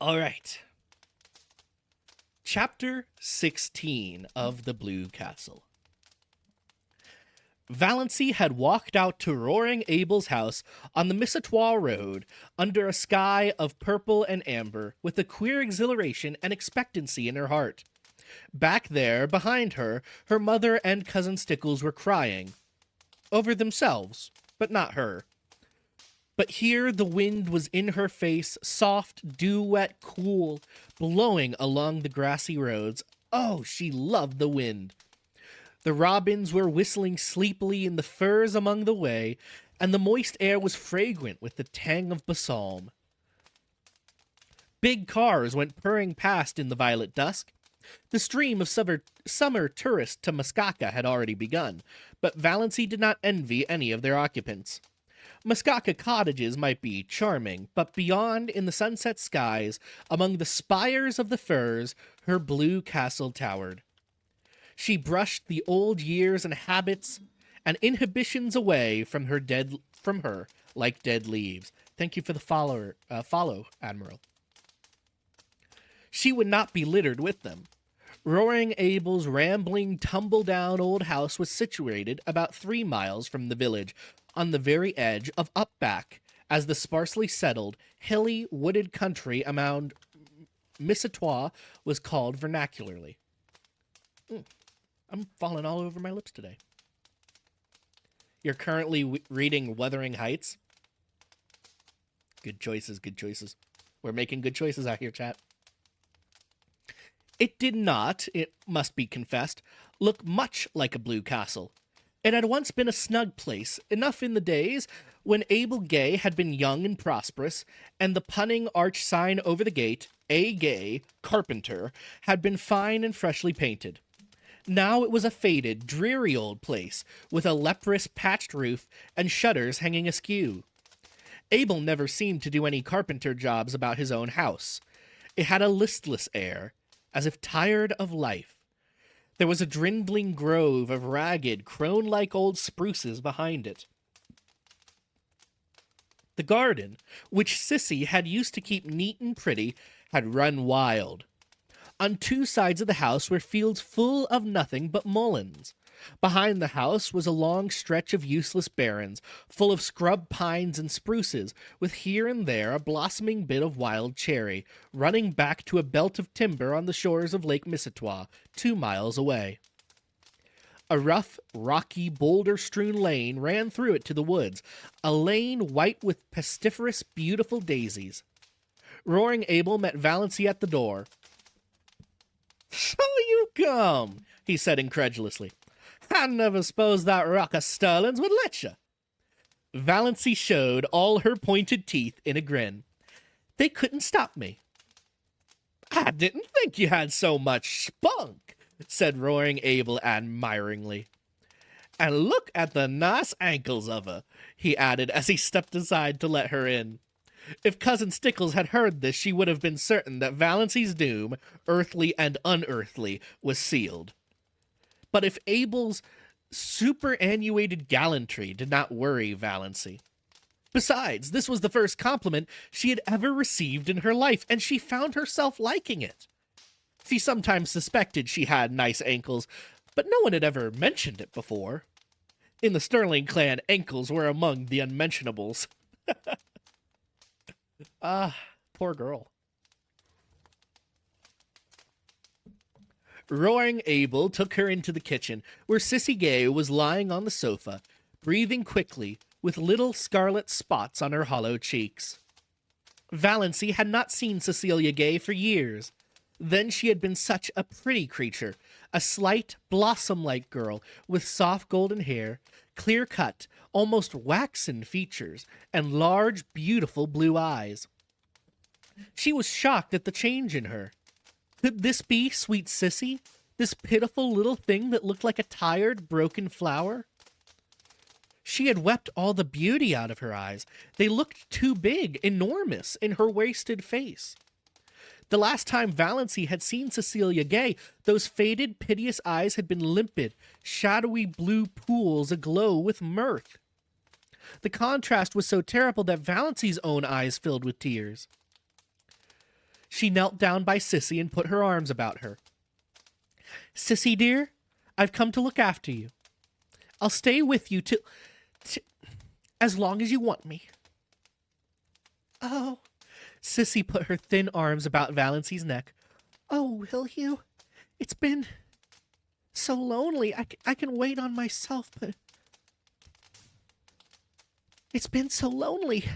All right. Chapter 16 of The Blue Castle. Valency had walked out to Roaring Abel's house on the Missatois Road under a sky of purple and amber, with a queer exhilaration and expectancy in her heart. Back there, behind her, her mother and Cousin Stickles were crying. Over themselves, but not her. But here the wind was in her face, soft, dew-wet, cool, blowing along the grassy roads. Oh, she loved the wind. The robins were whistling sleepily in the firs among the way, and the moist air was fragrant with the tang of balsam. Big cars went purring past in the violet dusk. The stream of summer tourists to Muskoka had already begun, but Valency did not envy any of their occupants. Muskoka cottages might be charming, but beyond, in the sunset skies, among the spires of the firs, her blue castle towered. She brushed the old years and habits and inhibitions away from her like dead leaves. Thank you for the follow, Admiral. She would not be littered with them. Roaring Abel's rambling, tumble-down old house was situated about 3 miles from the village, on the very edge of Upback, as the sparsely settled, hilly, wooded country around Missatois was called vernacularly. I'm falling all over my lips today. You're currently reading Wuthering Heights? Good choices, good choices. We're making good choices out here, chat. It did not, it must be confessed, look much like a blue castle. It had once been a snug place, enough in the days when Abel Gay had been young and prosperous, and the punning arch sign over the gate, A. Gay, Carpenter, had been fine and freshly painted. Now it was a faded, dreary old place, with a leprous patched roof and shutters hanging askew. Abel never seemed to do any carpenter jobs about his own house. It had a listless air, as if tired of life. There was a dwindling grove of ragged, crone-like old spruces behind it. The garden, which Cissy had used to keep neat and pretty, had run wild. On 2 sides of the house were fields full of nothing but mulleins. Behind the house was a long stretch of useless barrens, full of scrub pines and spruces, with here and there a blossoming bit of wild cherry, running back to a belt of timber on the shores of Lake Missatois, 2 miles away. A rough, rocky, boulder-strewn lane ran through it to the woods, a lane white with pestiferous, beautiful daisies. Roaring Abel met Valency at the door. "So you come," he said incredulously. "I never supposed that rock of Sterling's would let you." Valency showed all her pointed teeth in a grin. "They couldn't stop me." "I didn't think you had so much spunk," said Roaring Abel admiringly. "And look at the nice ankles of her," he added as he stepped aside to let her in. If Cousin Stickles had heard this, she would have been certain that Valency's doom, earthly and unearthly, was sealed. But if Abel's superannuated gallantry did not worry Valency. Besides, this was the first compliment she had ever received in her life, and she found herself liking it. She sometimes suspected she had nice ankles, but no one had ever mentioned it before. In the Sterling clan, ankles were among the unmentionables. Poor girl. Roaring Abel took her into the kitchen, where Cissy Gay was lying on the sofa, breathing quickly, with little scarlet spots on her hollow cheeks. Valency had not seen Cecilia Gay for years. Then she had been such a pretty creature, a slight, blossom-like girl, with soft golden hair, clear-cut, almost waxen features, and large, beautiful blue eyes. She was shocked at the change in her. Could this be sweet Cissy, this pitiful little thing that looked like a tired, broken flower? She had wept all the beauty out of her eyes. They looked too big, enormous, in her wasted face. The last time Valency had seen Cecilia Gay, those faded, piteous eyes had been limpid, shadowy blue pools aglow with mirth. The contrast was so terrible that Valency's own eyes filled with tears. She knelt down by Cissy and put her arms about her. "Cissy, dear, I've come to look after you. I'll stay with you till as long as you want me." "Oh," Cissy put her thin arms about Valency's neck. "Oh, will you? It's been so lonely. I can wait on myself, but it's been so lonely."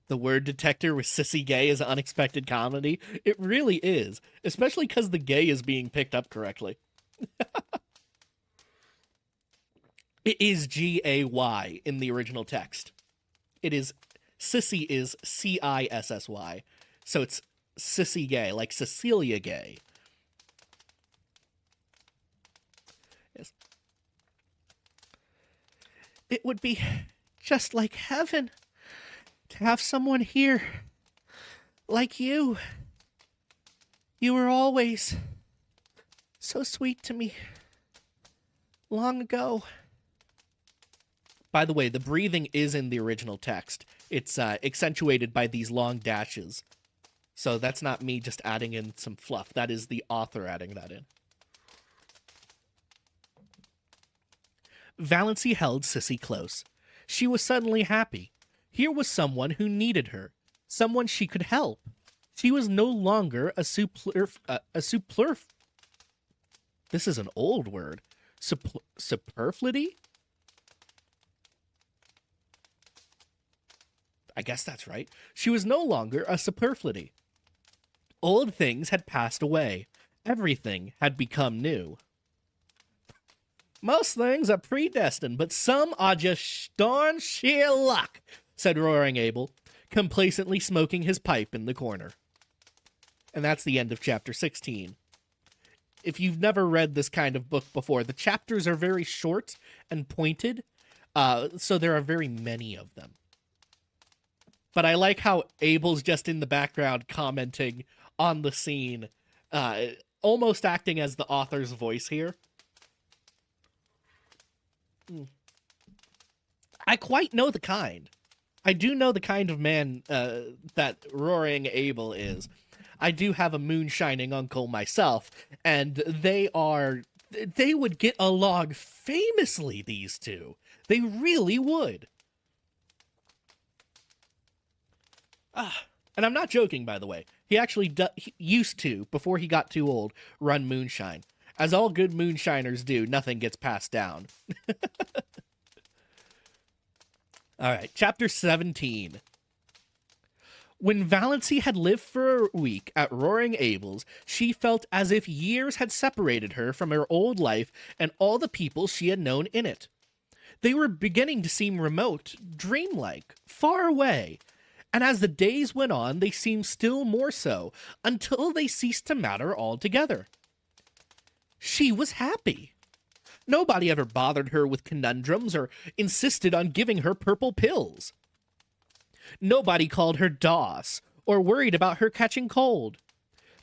The word detector with Cissy Gay is unexpected comedy. It really is, especially because the gay is being picked up correctly. It is Gay in the original text. It is, Cissy is Cissy, so it's Cissy Gay, like Cecilia Gay. Yes. "It would be just like heaven to have someone here like you. You were always so sweet to me long ago." By the way, the breathing is in the original text. It's accentuated by these long dashes. So that's not me just adding in some fluff. That is the author adding that in. Valency held Cissy close. She was suddenly happy. Here was someone who needed her. Someone she could help. She was no longer a This is an old word. Superfluity? I guess that's right. She was no longer a superfluity. Old things had passed away. Everything had become new. "Most things are predestined, but some are just darn sheer luck," said Roaring Abel, complacently smoking his pipe in the corner. And that's the end of chapter 16. If you've never read this kind of book before, the chapters are very short and pointed, so there are very many of them. But I like how Abel's just in the background commenting on the scene, almost acting as the author's voice here. I quite know the kind. I do know the kind of man that Roaring Abel is. I do have a moonshining uncle myself, and they would get along famously, these two. They really would. And I'm not joking, by the way. He actually he used to, before he got too old, run moonshine. As all good moonshiners do, nothing gets passed down. All right, chapter 17. When Valency had lived for a week at Roaring Abel's, she felt as if years had separated her from her old life and all the people she had known in it. They were beginning to seem remote, dreamlike, far away. And as the days went on, they seemed still more so, until they ceased to matter altogether. She was happy. Nobody ever bothered her with conundrums or insisted on giving her purple pills. Nobody called her Doss or worried about her catching cold.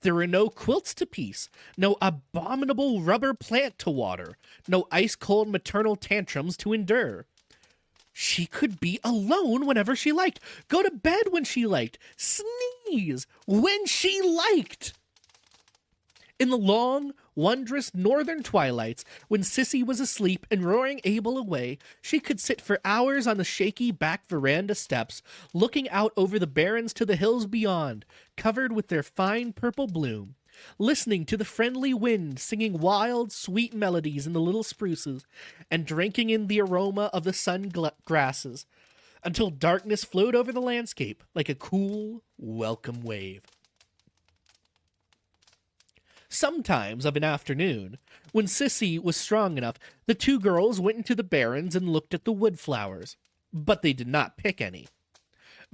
There were no quilts to piece, no abominable rubber plant to water, no ice-cold maternal tantrums to endure. She could be alone whenever she liked, go to bed when she liked, sneeze when she liked. In the long, wondrous northern twilights, when Cissy was asleep and Roaring Abel away, she could sit for hours on the shaky back veranda steps, looking out over the barrens to the hills beyond, covered with their fine purple bloom, listening to the friendly wind singing wild, sweet melodies in the little spruces, and drinking in the aroma of the sun grasses, until darkness flowed over the landscape like a cool, welcome wave. Sometimes of an afternoon, when Cissy was strong enough, the two girls went into the barrens and looked at the wood flowers, but they did not pick any.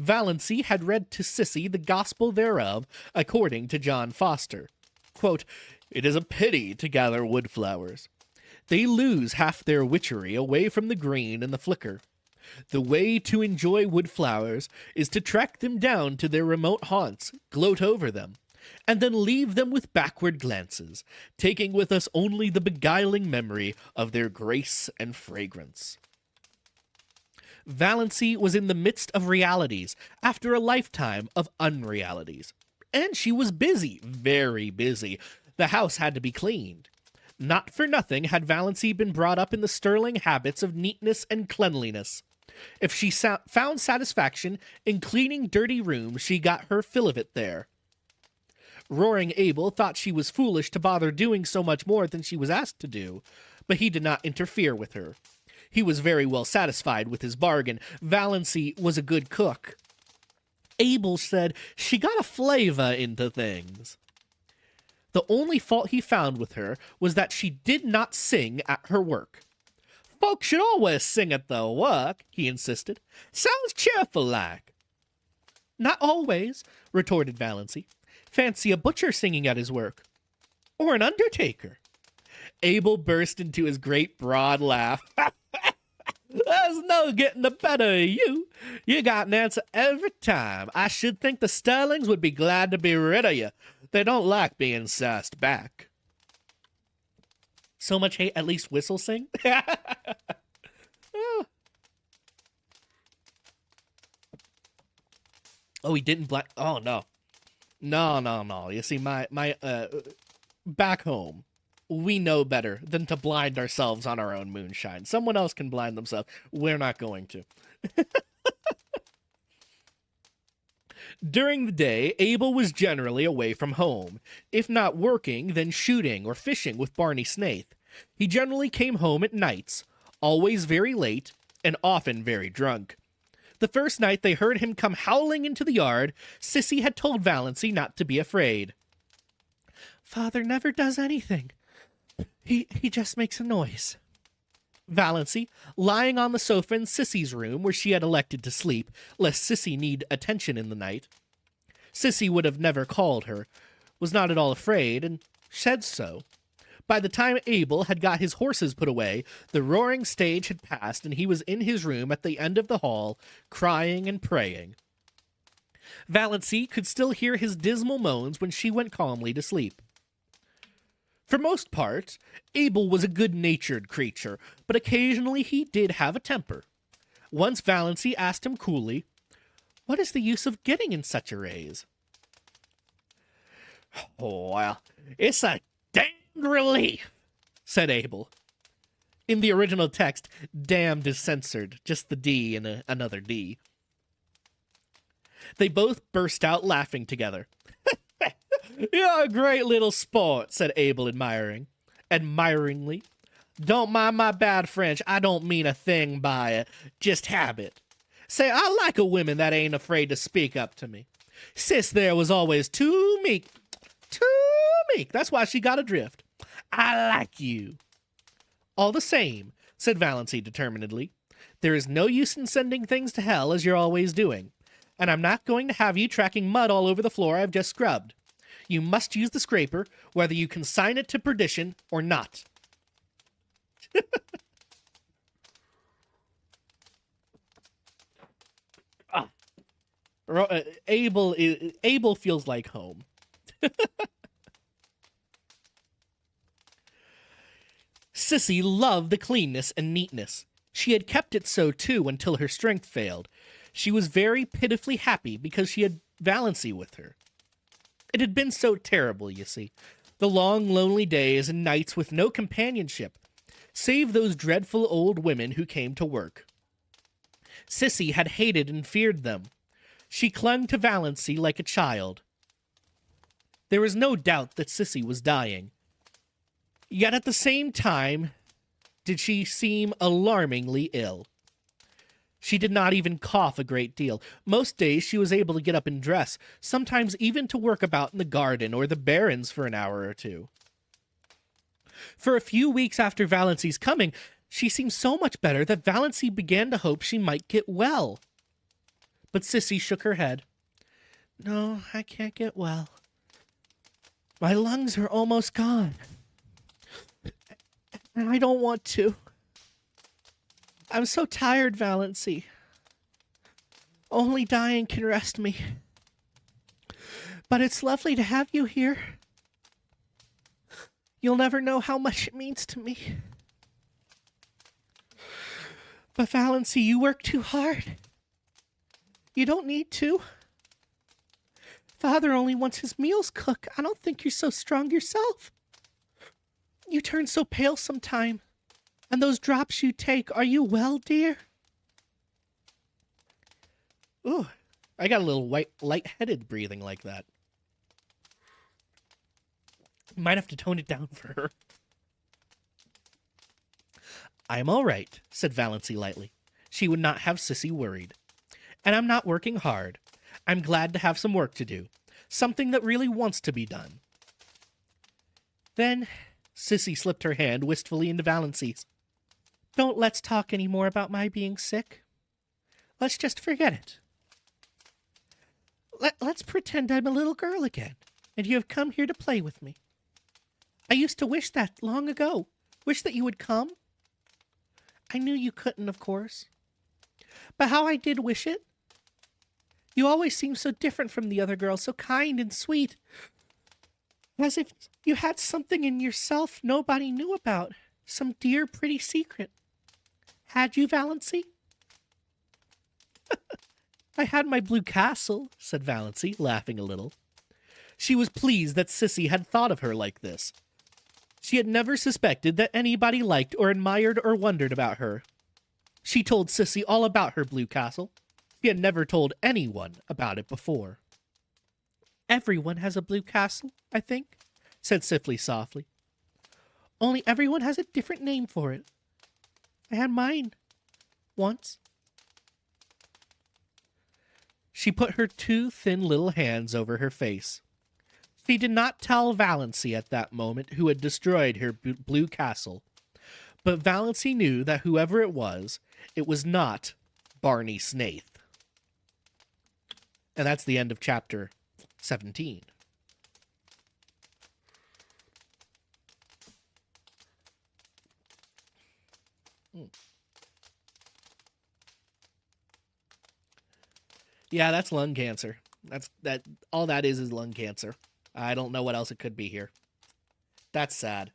Valency had read to Cissy the gospel thereof, according to John Foster. Quote, "It is a pity to gather wood flowers. They lose half their witchery away from the green and the flicker. The way to enjoy wood flowers is to track them down to their remote haunts, gloat over them, and then leave them with backward glances, taking with us only the beguiling memory of their grace and fragrance." Valency was in the midst of realities after a lifetime of unrealities. And she was busy, very busy. The house had to be cleaned. Not for nothing had Valency been brought up in the sterling habits of neatness and cleanliness. If she found satisfaction in cleaning dirty rooms, she got her fill of it there. Roaring Abel thought she was foolish to bother doing so much more than she was asked to do, but he did not interfere with her. He was very well satisfied with his bargain. Valency was a good cook. Abel said she got a flavor into things. The only fault he found with her was that she did not sing at her work. Folks should always sing at their work, he insisted. Sounds cheerful like. Not always, retorted Valency. Fancy a butcher singing at his work. Or an undertaker. Abel burst into his great broad laugh. There's no getting the better of you. You got an answer every time. I should think the Sterlings would be glad to be rid of you. They don't like being sassed back. So much hate, at least whistle sing? Oh, he didn't black. Oh, no. No. You see, my back home, we know better than to blind ourselves on our own moonshine. Someone else can blind themselves. We're not going to. During the day, Abel was generally away from home. If not working, then shooting or fishing with Barney Snaith. He generally came home at nights, always very late, and often very drunk. The first night they heard him come howling into the yard, Cissy had told Valency not to be afraid. Father never does anything. He just makes a noise. Valency, lying on the sofa in Cissy's room where she had elected to sleep, lest Cissy need attention in the night. Cissy would have never called her, was not at all afraid, and said so. By the time Abel had got his horses put away, the roaring stage had passed, and he was in his room at the end of the hall, crying and praying. Valency could still hear his dismal moans when she went calmly to sleep. For most part, Abel was a good-natured creature, but occasionally he did have a temper. Once Valency asked him coolly, "What is the use of getting in such a raise?" "Oh, well, it's a damned relief," said Abel. In the original text, damned is censored, just the D and another D. They both burst out laughing together. "You're a great little sport," said Abel admiringly. "Don't mind my bad French. I don't mean a thing by it. Just habit. Say, I like a woman that ain't afraid to speak up to me. Sis there was always too meek. That's why she got adrift. I like you." "All the same," said Valency determinedly, "there is no use in sending things to hell as you're always doing. And I'm not going to have you tracking mud all over the floor I've just scrubbed. You must use the scraper, whether you consign it to perdition or not." Abel feels like home. Cissy loved the cleanness and neatness. She had kept it so, too, until her strength failed. She was very pitifully happy because she had Valency with her. It had been so terrible, you see. The long, lonely days and nights with no companionship, save those dreadful old women who came to work. Cissy had hated and feared them. She clung to Valency like a child. There was no doubt that Cissy was dying. Yet at the same time, did she seem alarmingly ill. She did not even cough a great deal. Most days she was able to get up and dress, sometimes even to work about in the garden or the barrens for an hour or two. For a few weeks after Valency's coming, she seemed so much better that Valency began to hope she might get well. But Cissy shook her head. "No, I can't get well. My lungs are almost gone. And I don't want to. I'm so tired, Valency. Only dying can rest me. But it's lovely to have you here. You'll never know how much it means to me." But Valency, you work too hard. You don't need to. Father only wants his meals cooked. I don't think you're so strong yourself. You turn so pale sometime. And those drops you take, are you well, dear? Ooh, I got a little lightheaded breathing like that. Might have to tone it down for her. I'm all right, said Valency lightly. She would not have Cissy worried. And I'm not working hard. I'm glad to have some work to do. Something that really wants to be done. Then Cissy slipped her hand wistfully into Valency's. Don't let's talk any more about my being sick. Let's just forget it. Let's pretend I'm a little girl again, and you have come here to play with me. I used to wish that long ago. Wish that you would come. I knew you couldn't, of course. But how I did wish it. You always seemed so different from the other girls, so kind and sweet. As if you had something in yourself nobody knew about. Some dear, pretty secret. Had you, Valency? I had my blue castle, said Valency, laughing a little. She was pleased that Cissy had thought of her like this. She had never suspected that anybody liked or admired or wondered about her. She told Cissy all about her blue castle. She had never told anyone about it before. Everyone has a blue castle, I think, said Sifley softly. Only everyone has a different name for it. I had mine once. She put her two thin little hands over her face. She did not tell Valency at that moment who had destroyed her blue castle, but Valency knew that whoever it was not Barney Snaith. And that's the end of chapter 17. Yeah, that's lung cancer. All that is lung cancer. I don't know what else it could be here. That's sad.